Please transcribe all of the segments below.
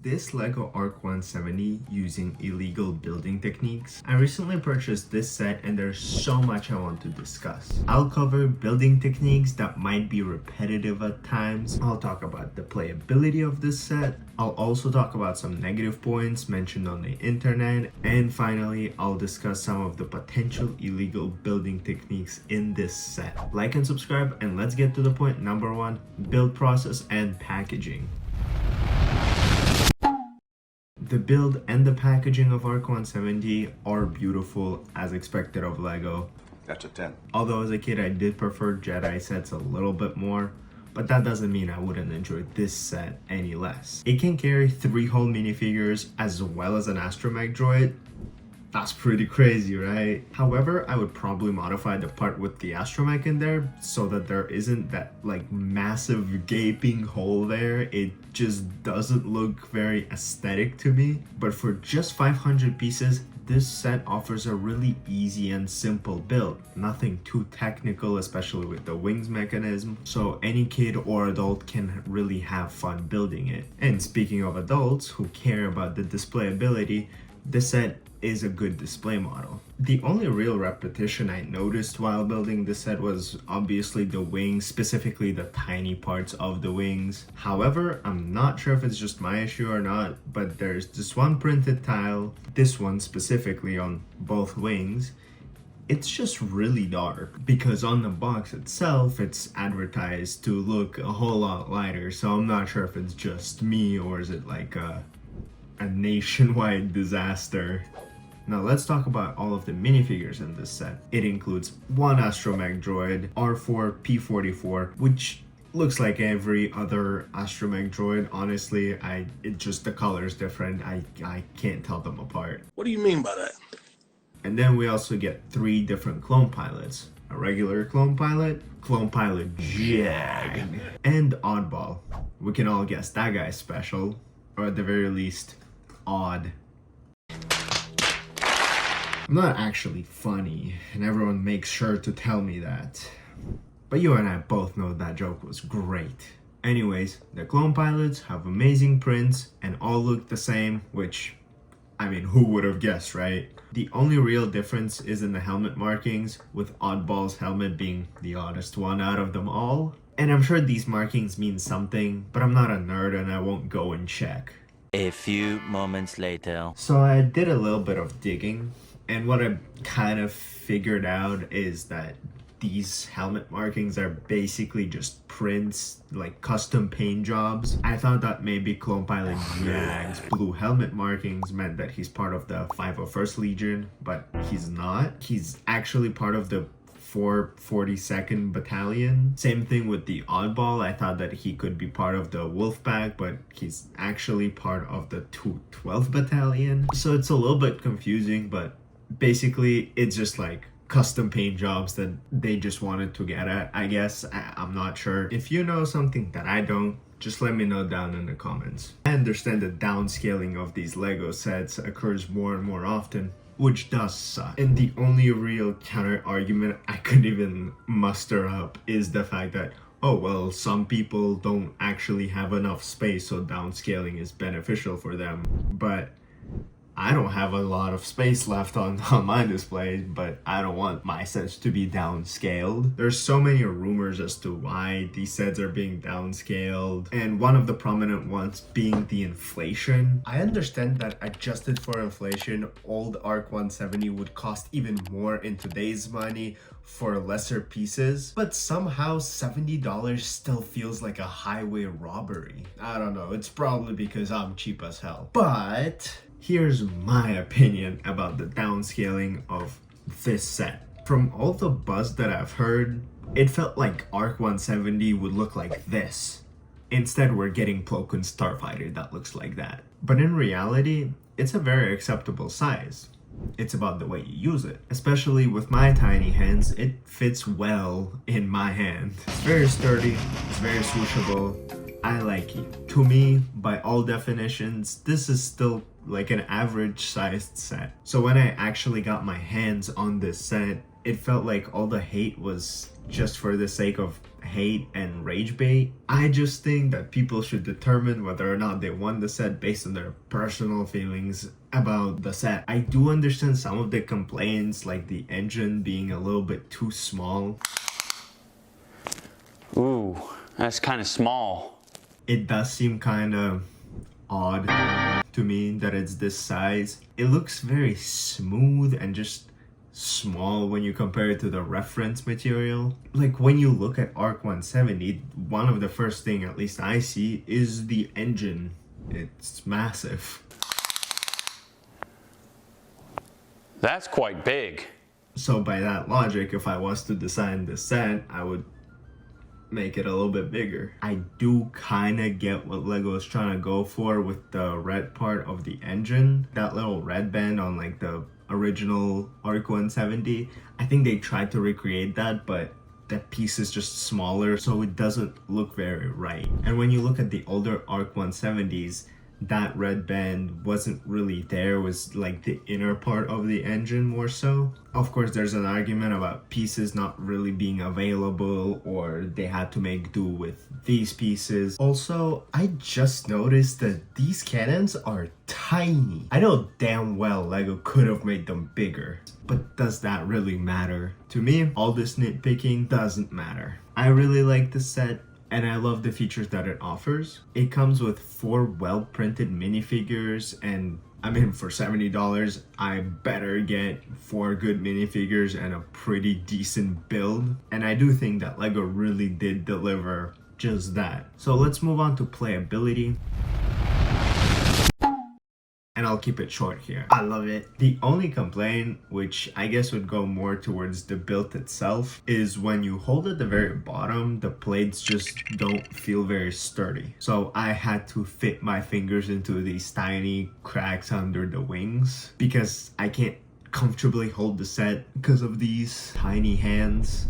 this LEGO ARC-170 using illegal building techniques? I recently purchased this set and there's so much I want to discuss. I'll cover building techniques that might be repetitive at times. I'll talk about the playability of this set. I'll also talk about some negative points mentioned on the internet. And finally, I'll discuss some of the potential illegal building techniques in this set. Like and subscribe, and let's get to the point. Number one, build process and packaging. The build and the packaging of ARC-170 are beautiful as expected of LEGO. That's a 10. Although as a kid I did prefer Jedi sets a little bit more, but that doesn't mean I wouldn't enjoy this set any less. It can carry 3 whole minifigures as well as an astromech droid. That's pretty crazy, right? However, I would probably modify the part with the astromech in there so that there isn't that like massive gaping hole there. It just doesn't look very aesthetic to me. But for just 500 pieces, this set offers a really easy and simple build. Nothing too technical, especially with the wings mechanism. So any kid or adult can really have fun building it. And speaking of adults who care about the displayability, this set is a good display model. The only real repetition I noticed while building this set was obviously the wings, specifically the tiny parts of the wings. However, I'm not sure if it's just my issue or not, but there's this one printed tile, this one specifically on both wings. It's just really dark because on the box itself it's advertised to look a whole lot lighter, so I'm not sure if it's just me or is it like a nationwide disaster. Now let's talk about all of the minifigures in this set. It includes one astromech droid, R4P44, which looks like every other astromech droid. Honestly, it just the color is different. I can't tell them apart. What do you mean by that? And then we also get 3 different clone pilots. A regular clone pilot Jag, and Oddball. We can all guess that guy's special, or at the very least, odd. I'm not actually funny, and everyone makes sure to tell me that. But you and I both know that joke was great. Anyways, the clone pilots have amazing prints and all look the same, which, I mean, who would have guessed, right? The only real difference is in the helmet markings, with Oddball's helmet being the oddest one out of them all. And I'm sure these markings mean something, but I'm not a nerd and I won't go and check. A few moments later. So I did a little bit of digging, and what I kind of figured out is that these helmet markings are basically just prints, like custom paint jobs. I thought that maybe Clone Pilot Jag's blue helmet markings meant that he's part of the 501st Legion, but he's not. He's actually part of the 442nd Battalion. Same thing with the Oddball. I thought that he could be part of the Wolfpack, but he's actually part of the 212th Battalion. So it's a little bit confusing, but basically it's just like custom paint jobs that they just wanted to get at, I guess. I'm not sure. If you know something that I don't, just let me know down in the comments. I understand the downscaling of these LEGO sets occurs more and more often, which does suck. And the only real counter argument I could even muster up is the fact that, oh well, some people don't actually have enough space, so downscaling is beneficial for them. But I don't have a lot of space left on my display, but I don't want my sets to be downscaled. There's so many rumors as to why these sets are being downscaled, and one of the prominent ones being the inflation. I understand that adjusted for inflation, old ARC-170 would cost even more in today's money for lesser pieces, but somehow $70 still feels like a highway robbery. I don't know, it's probably because I'm cheap as hell. But here's my opinion about the downscaling of this set. From all the buzz that I've heard, it felt like ARC-170 would look like this. Instead, we're getting Plo Koon's Starfighter that looks like that. But in reality, it's a very acceptable size. It's about the way you use it. Especially with my tiny hands, it fits well in my hand. It's very sturdy, it's very swooshable. I like it. To me, by all definitions, this is still like an average sized set. So when I actually got my hands on this set, it felt like all the hate was just for the sake of hate and rage bait. I just think that people should determine whether or not they want the set based on their personal feelings about the set. I do understand some of the complaints, like the engine being a little bit too small. Ooh, that's kind of small. It does seem kind of odd to me that it's this size. It looks very smooth and just small when you compare it to the reference material. Like when you look at ARC-170, one of the first thing at least I see is the engine. It's massive. That's quite big. So by that logic, if I was to design the set, I would make it a little bit bigger. I do kind of get what Lego is trying to go for with the red part of the engine. That little red band on like the original ARC-170. I think they tried to recreate that, but that piece is just smaller, so it doesn't look very right. And when you look at the older ARC-170s, that red band wasn't really there. It was like the inner part of the engine more so. Of course, there's an argument about pieces not really being available, or they had to make do with these pieces. Also, I just noticed that these cannons are tiny. I know damn well Lego could have made them bigger, but does that really matter? To me, all this nitpicking doesn't matter. I really like the set, and I love the features that it offers. It comes with 4 well-printed minifigures, and I mean, for $70, I better get 4 good minifigures and a pretty decent build. And I do think that Lego really did deliver just that. So let's move on to playability. And I'll keep it short here. I love it. The only complaint, which I guess would go more towards the build itself, is when you hold at the very bottom, the plates just don't feel very sturdy. So I had to fit my fingers into these tiny cracks under the wings because I can't comfortably hold the set because of these tiny hands.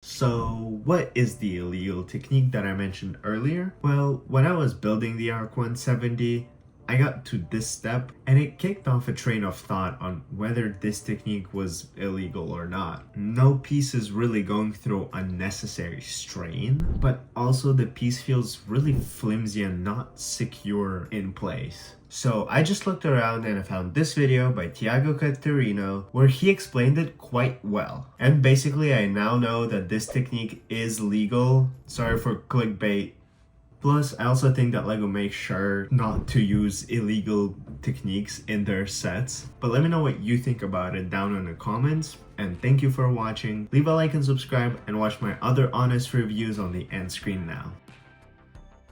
So what is the illegal technique that I mentioned earlier? Well, when I was building the ARC-170, I got to this step and it kicked off a train of thought on whether this technique was illegal or not. No piece is really going through unnecessary strain, but also the piece feels really flimsy and not secure in place. So I just looked around and I found this video by Tiago Caterino where he explained it quite well. And basically I now know that this technique is legal. Sorry for clickbait. Plus, I also think that Lego makes sure not to use illegal techniques in their sets. But let me know what you think about it down in the comments. And thank you for watching. Leave a like and subscribe and watch my other honest reviews on the end screen now.